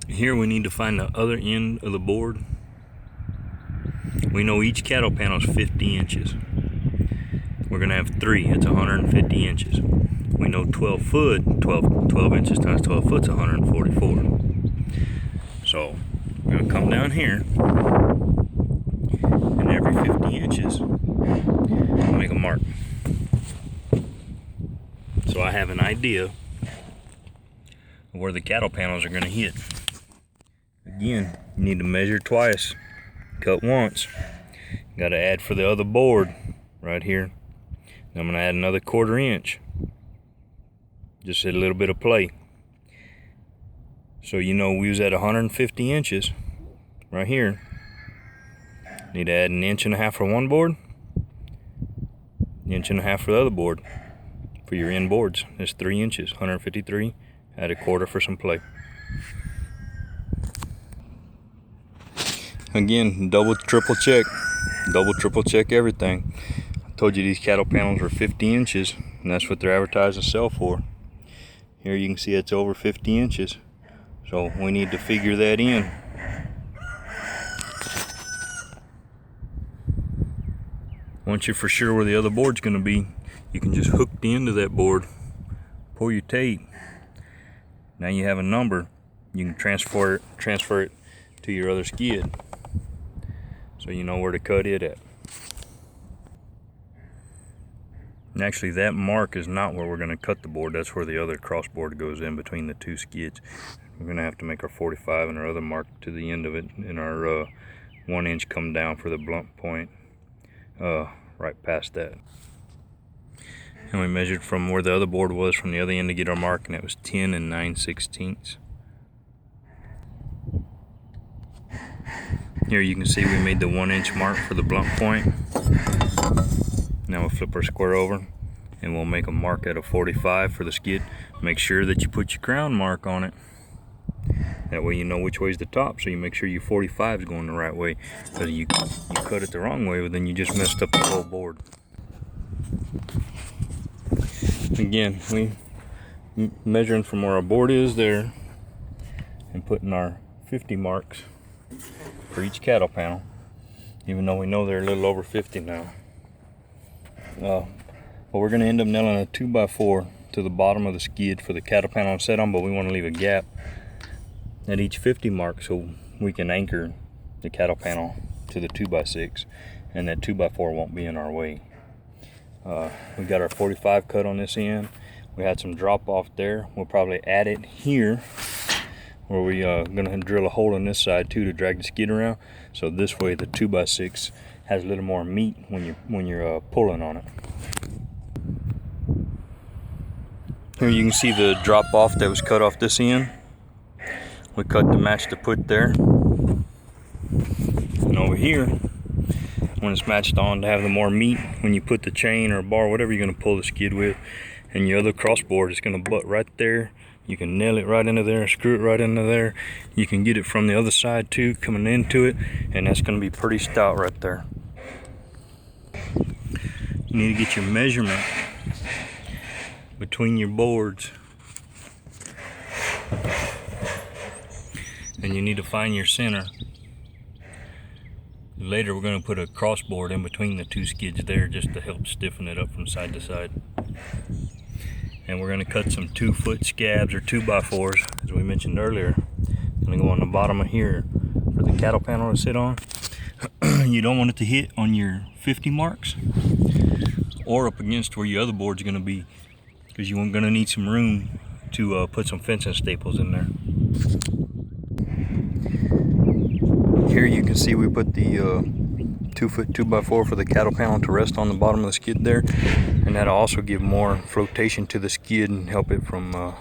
Here we need to find the other end of the board. We know each cattle panel is 50 inches. We're gonna have 3, it's 150 inches. We know 12 inches times 12 foot is 144. So we're gonna come down here, and every 50 inches, I'll make a mark. So I have an idea of where the cattle panels are gonna hit. Again, you need to measure twice, cut once. Got to add for the other board right here. I'm going to add another 1/4 inch. Just a little bit of play. So you know we was at 150 inches right here. Need to add 1.5 inches for one board, 1.5 inches for the other board for your end boards. It's 3 inches, 153. Add a 1/4 for some play. Again, double, triple check everything. I told you these cattle panels are 50 inches, and that's what they're advertised to sell for. Here you can see it's over 50 inches, so we need to figure that in. Once you're for sure where the other board's going to be, you can just hook the end of that board, pull your tape. Now you have a number. You can transfer it to your other skid, so you know where to cut it at. And actually that mark is not where we're going to cut the board. That's where the other cross board goes in between the two skids. We're going to have to make our 45 and our other mark to the end of it, and our 1 inch come down for the blunt point right past that. And we measured from where the other board was from the other end to get our mark, and it was 10 9/16. Here you can see we made the 1 inch mark for the blunt point. Now we'll flip our square over and we'll make a mark at a 45 for the skid. Make sure that you put your crown mark on it. That way you know which way is the top, so you make sure your 45 is going the right way. Because you cut it the wrong way, but then you just messed up the whole board. Again, we measuring from where our board is there and putting our 50 marks for each cattle panel, even though we know they're a little over 50 now. But we're going to end up nailing a 2x4 to the bottom of the skid for the cattle panel to set on, but we want to leave a gap at each 50 mark so we can anchor the cattle panel to the 2x6, and that 2x4 won't be in our way. We got our 45 cut on this end. We had some drop off there. We'll probably add it here, where we gonna drill a hole in this side too to drag the skid around. So this way the 2x6 has a little more meat when you're pulling on it. Here you can see the drop off that was cut off this end. We cut to match the put there. And over here, when it's matched on to have the more meat, when you put the chain or bar, whatever you're gonna pull the skid with, and your other crossboard is gonna butt right there. You can nail it right into there, screw it right into there. You can get it from the other side too, coming into it, and that's gonna be pretty stout right there. You need to get your measurement between your boards, and you need to find your center. Later we're going to put a crossboard in between the two skids there just to help stiffen it up from side to side. And we're going to cut some 2-foot scabs or 2x4s, as we mentioned earlier. Going to go on the bottom of here for the cattle panel to sit on. You don't want it to hit on your 50 marks or up against where your other board's going to be, because you're going to need some room to put some fencing staples in there. Here you can see we put the 2-foot 2x4 for the cattle panel to rest on the bottom of the skid there, and that'll also give more flotation to the skid and help it from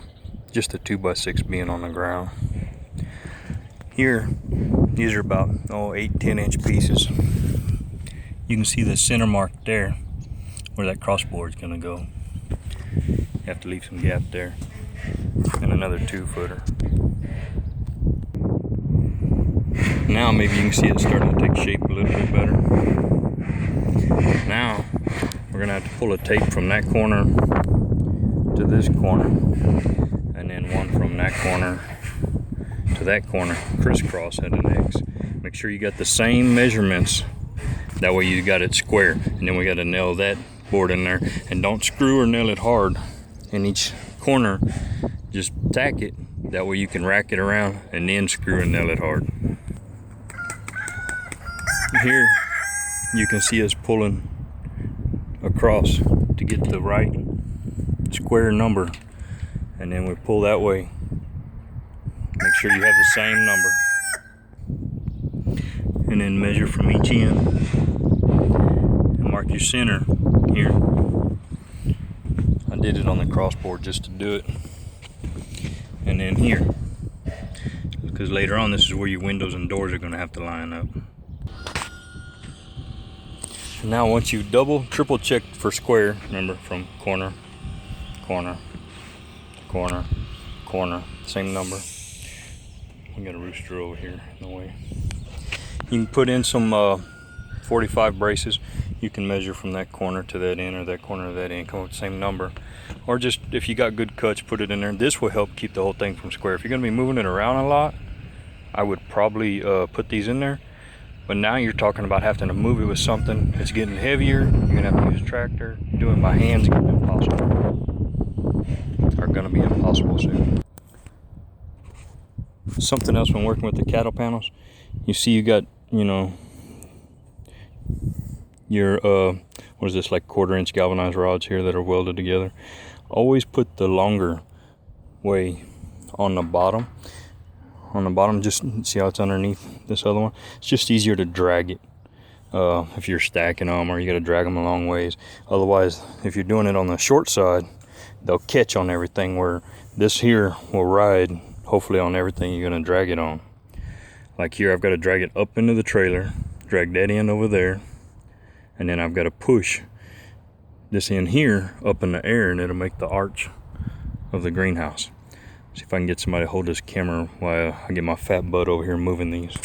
just the 2x6 being on the ground. Here, these are about 8-10 inch pieces. You can see the center mark there where that crossboard is going to go. You have to leave some gap there, and another 2-footer. Now maybe you can see it starting to take shape a little bit better. Now we're going to have to pull a tape from that corner to this corner, and then one from that corner to that corner, crisscross at an X. Make sure you got the same measurements. That way you got it square. And then we got to nail that board in there. And don't screw or nail it hard in each corner. Just tack it. That way you can rack it around and then screw and nail it hard. Here you can see us pulling across to get the right square number, and then we pull that way. Make sure you have the same number, and then measure from each end and mark your center here. I did it on the crossboard just to do it. And then here, because later on this is where your windows and doors are going to have to line up. Now once you double, triple check for square, remember from corner, corner, corner, corner, same number. We got a rooster over here in the way. You can put in some 45 braces. You can measure from that corner to that end or that corner to that end, come up with the same number. Or just, if you got good cuts, put it in there. This will help keep the whole thing from square. If you're gonna be moving it around a lot, I would probably put these in there. But now you're talking about having to move it with something. It's getting heavier. You're gonna have to use a tractor. Doing it by hand is gonna be impossible. Are gonna be impossible soon. Something else when working with the cattle panels, you see you got, you know, your what is this, like 1/4-inch galvanized rods here that are welded together. Always put the longer way on the bottom. Just see how it's underneath this other one. It's just easier to drag it if you're stacking them, or you got to drag them a long ways. Otherwise, if you're doing it on the short side, they'll catch on everything, where this here will ride hopefully on everything you're going to drag it on. Like here, I've got to drag it up into the trailer, drag that end over there, and then I've got to push this end here up in the air, and it'll make the arch of the greenhouse. See if I can get somebody to hold this camera while I get my fat butt over here moving these.